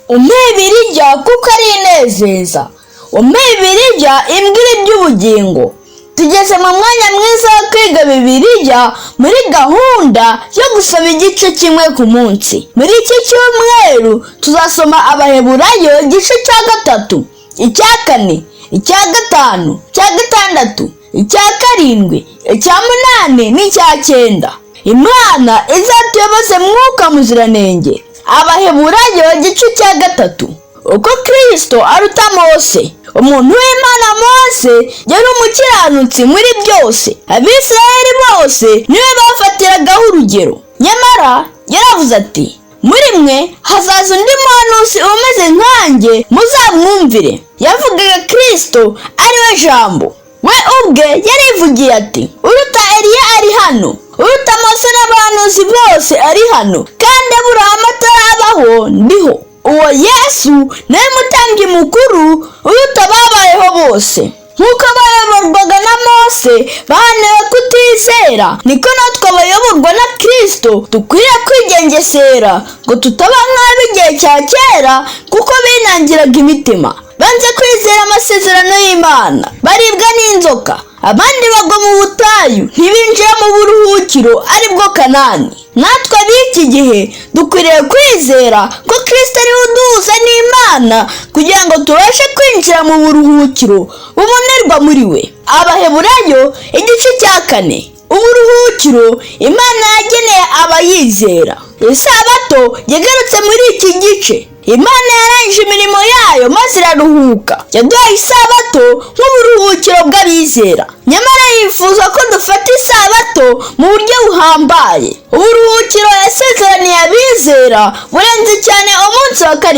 umpe Bibiliya kuko ari inezeza, umpe Bibiliya imbwira iby'ubugingo. Tugeze mu mwanya mwiza wo kwiga Bibiliya muri gahunda yo gusoma igice kimwe ku munsi. Muri iki cyumweru tuzasoma Abaheburayo igice cya 3, icya 4, icya 5, icya 6, icya 7, icya 8 n'icya 9. Imana izatuyoboze Mwuka Muziranenge. Abaheburayo igice cya 3. Uko Kristo aruta Mose. Umuntu w'Imana Mose yari umukiranutsi muri byose. Abisirayeli bose niwe bafatiragaho urugero. Nyamara yaravuze ati, muri mwe hazaza undi muhanuzi umeze nkanjye, muzamwumvire. Yavugaga Kristo ari we Jambo. We ubwe yarivugiye ati, uruta Eliya ari hano, uruta Mose n'abahanuzi bose ari hano, kandi Aburahamu atarabaho ndiho. Uwo Yesu niwe mutambyi mukuru uruta ababayeho bose. Nk'uko bayoborwaga na Mose bahaniwe kutizera, niko natwe abayoborwa na Kristo dukwiriye kwigengesera ngo tutaba nk'ab'igihe cya kera, kuko binangiraga imitima, banze kwizera amasezerano y'Imana, baribwa n'inzoka, abandi bagwa mu butayu, ntibinjira mu buruhukiro aribwo Kanani. Natwe b'iki gihe dukwiriye kwizera ko Kristo ari we uduhuza n'Imana kugira ngo tubashe kwinjira mu buruhukiro bubonerwa muri we. Abaheburayo igice cya 4. Uburuhukiro Imana yageneye abayizera. Isabato yagarutse muri iki gice. Imana yarangije imirimo yayo maze iraruhuka. Yaduhaye isabato nk'uburuhukiro bw'abizera. Nyamara yifuza ko dufata isabato mu buryo buhambaye. Uburuhukiro yasezeraniye abizera burenze cyane umunsi wa 7.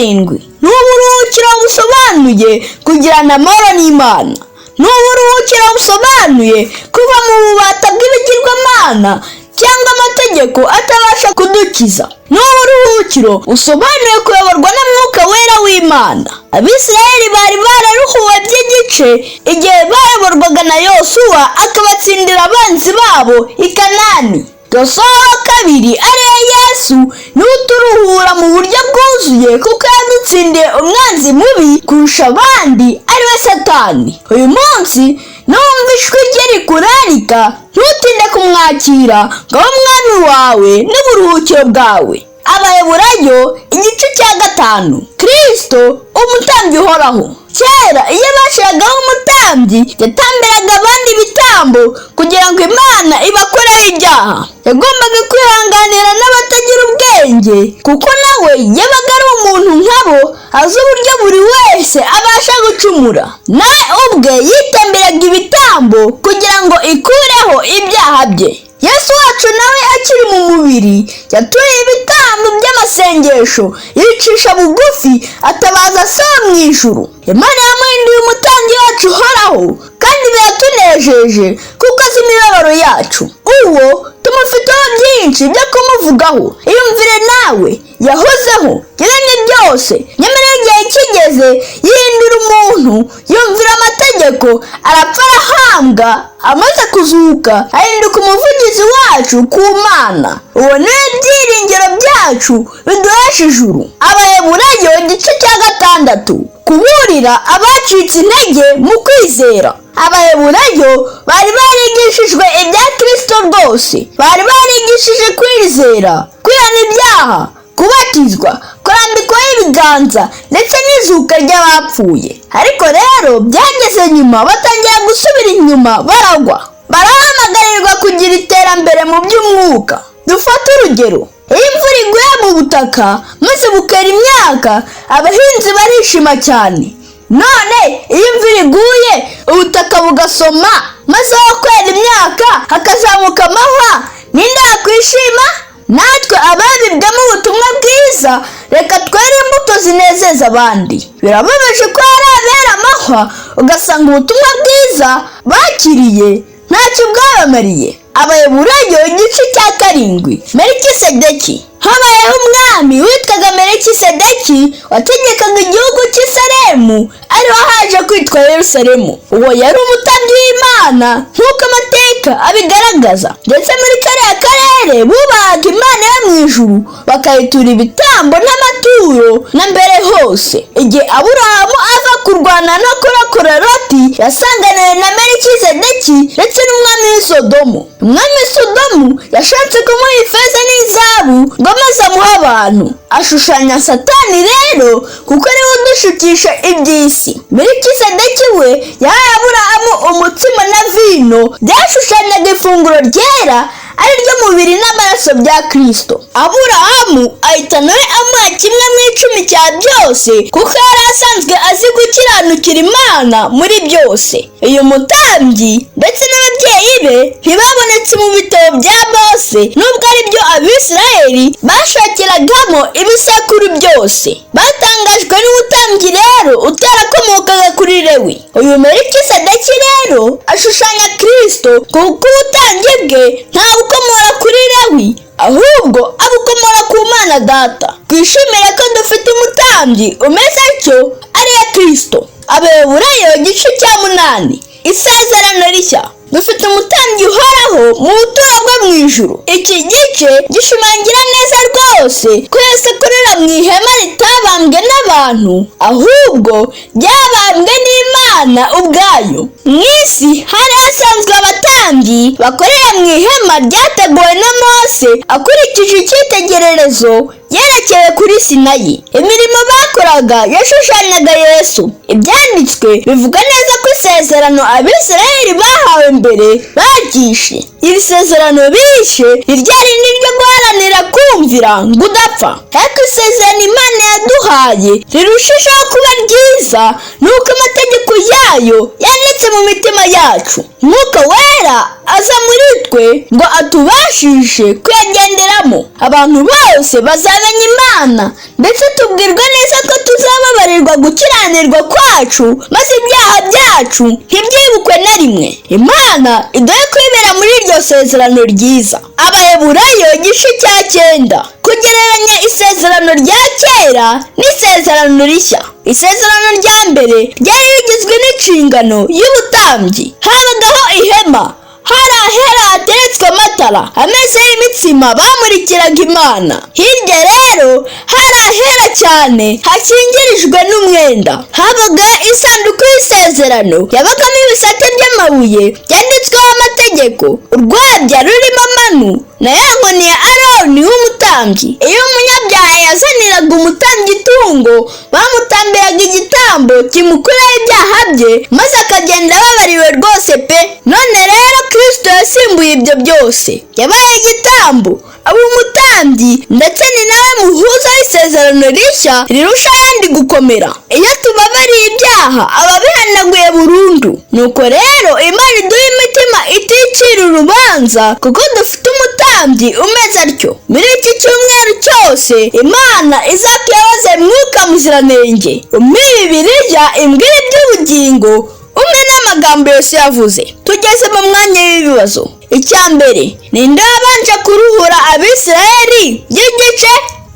Ni uburuhukiro busobanuye kugirana amahoro n'Imana. Ni uburuhukiro busobanuye kuva mu bubata bw'ibigirwamana cyangwa amategeko atabasha kudukiza. Ni uburuhukiro busobanuye kuyoborwa na Mwuka Wera w'Imana. Abisirayeli bari bararuhuwe by'igice igihe bayoborwaga na Yosuwa akabatsindira abanzi babo i Kanani. Yosuwa wa 2 ariwe Yesu niwe uturuhura mu buryo bwuzuye, kuko yadutsindiye umwanzi mubi kurusha abandi ariwe Satani. Uyu munsi numva ijwi rye rikurarika, ntutinde kumwakira ngo abe umwami wawe n'uburuhukiro bwawe. Abaheburayo igice cya 5. Kristo umutambyi uhoraho. Kera iyo bashiragaho umutambyi yatambiraga abandi ibitambo kugira ngo Imana ibakoreho ibyaha. Yagombaga kwihanganira n'abatagira ubwenge, kuko nawe yabaga ari umuntu nkabo, azi uburyo buri wese abasha gucumura. Nawe ubwe yitambiraga ibitambo kugira ngo ikureho ibyaha bye. Yesu wacu nawe akiri mu mubiri yatuye ibitambo by'amasengesho, yicisha bugufi atabaza Se mu ijuru. Imana yamuhinduye umutambyi wacu uhoraho, kandi biratunejeje kuko azi imibabaro yacu. Uwo tumufiteho byinshi byo kumuvugaho. Iyumvire nawe, yahozeho, yaremye byose, nyamara igihe kigeze yihindura umuntu, yumvira amategeko, arapfa arahambwa, amaze kuzuka ahinduka umuvugizi wacu ku Mana. Uwo niwe byiringiro byacu biduhesha ijuru. Abaheburayo igice cya 6. Kuburira abacitse intege mu kwizera. Abaheburayo bari barigishijwe ibya Kristo rwose. Bari barigishije kwizera, kwihana ibyaha, kubatizwa, kurambikwaho ibiganza ndetse n'izuka ry'abapfuye. Ariko rero byageze nyuma batangira gusubira inyuma baragwa. Barahamagarirwa kugira iterambere mu by'umwuka. Dufate urugero. Iyo imvura iguye mu butaka maze bukera imyaka, abahinzi barishima cyane. None iyo imvura iguye ubutaka bugasoma maze aho kwera imyaka hakazamuka amahwa, ninde wakwishima? Natwe ababibwamo ubutumwa bwiza, reka twere imbuto zinezeza abandi. Birababaje ko hari abera amahwa ugasanga ubutumwa bwiza bakiriye ntacyo bwabamariye. Abaheburayo igice cya 7. Melikisedeki. Habayeho umwami witwaga Melikisedeki wategekaga igihugu cy'i Salemu, ariho haje kwitwa Yerusalemu. Uwo yari umutambyi w'Imana nk'uko amateka abigaragaza, ndetse muri kariya karere bubahaga Imana yo mu ijuru, bakayitura ibitambo n'amaturo, na mbere byose. Igihe Aburahamu ava kurwana no kurokora Loti, yasanganiye na Melikizedeki ndetse n'umwami w'i Sodomu. Umwami w'i Sodomu yashatse kumuha ifeza n'izahabu ngo maze amuhe abantu. Ashushanya Satani rero kuko ariwe udushukisha iby'isi. Melikizedeki we yahaye Aburahamu umutsima na vino byashushanyaga ifunguro ryera ari ryo mubiri n'amaraso bya Kristo. Aburahamu ahita nawe amuha 1/10 cya byose kuko yari asanzwe azi gukiranukira Imana muri byose. Uyu mutambyi ndetse n'ababyeyi be ntibabonetse mu bitabo bya Mose nubwo ari byo Abisirayeli bashakiragamo ibisekuru byose. Batangajwe n'umutambyi rero utarakomokaga kuri Lewi. Uyu Melikizedeki rero ashushanya Kristo kuko ubutambyi bwe nta bukomora kuri Lewi ahubwo abukomora ku Mana Data. Twishimire ko dufite umutambyi umeze atyo ariyo Kristo. Abaheburayo igice cya 8. Isezerano rishya. Dufite umutambyi uhoraho mu buturo bwo mu ijuru. Iki gice gishimangira neza rwose ko Yesu akorera mu ihema ritabambwe n'abantu ahubwo ryabambwe n'Imana ubwayo. Mu isi hari hasanzwe abatambyi bakorera mu ihema ryateguwe na Mose akurikije icyitegererezo yerekeye kuri Sinayi. Imirimo bakoraga yashushanyaga Yesu. Ibyanditswe bivuga neza ko isezerano Abisirayeli bahawe mbere baryishe. Iri sezerano bishe ryari ryo guharanira kumvira ngo udapfa. Ariko isezerano Imana yaduhaye rirushijeho kuba ryiza nuko amategeko yayo yanditse mu mitima yacu. Mwuka Wera aza muri twe ngo atubashishe kuyagenderamo. Abantu bose bazamenya Imana ndetse tubwirwa neza ko tuzababarirwa gukiranirwa kwacu maze ibyaha byacu ntibyibukwe na rimwe. Imana iduhe kwibera muri iryo sezerano ryiza. Abaheburayo igice cya 9. Kugereranya isezerano rya kera n'isezerano rishya. Isezerano rya mbere ryari rigizwe n'inshingano y'ubutambyi. Habagaho ihema, hari ahera hateretswe amatara ameze y'imitsima bamurikiraga Imana. Hirya rero hari ahera cyane hakingirijwe n'umwenda. Habaga isanduku y'isezerano yabagamo ibisate by'amabuye byanditsweho amategeko. Urwabya rurimo manu na ya nkoni ya Aroni w'umutambyi. Iyo umunyabyaha yazaniraga umutambyi itungo bamutambiraga igitambo kimukuraho ibyaha bye maze akagenda ababariwe rwose pe. None rero Kristo yasimbuye ibyo byose, yabaye igitambo, aba umutambyi ndetse ni nawe muhuza w'isezerano rishya rirusha ayandi gukomera. Iyo tubabariye ibyaha aba bihanaguye burundu. Nuko rero Imana iduha imitima iticira urubanza kuko dufite umutambyi umeze atyo. Muri iki cyumweru cyose Imana izatuyoboze Mwuka Muziranenge. Umpe Bibiliya imbwira iby'ubugingo umwe n'amagambo yose yavuze. Tugeze mu mwanya w'ibibazo. Icya mbere, ninde wabanje kuruhura Abisirayeli y'igice?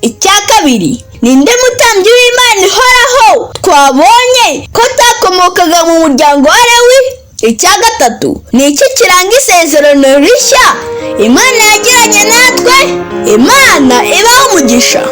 Icya kabiri, ninde mutambyi w'Imana ihoraho twabonye ko atakomokaga mu muryango wa Lewi? Icya gatatu, ni iki kiranga isezerano rishya Imana yagiranye natwe? Imana ibahe umugisha.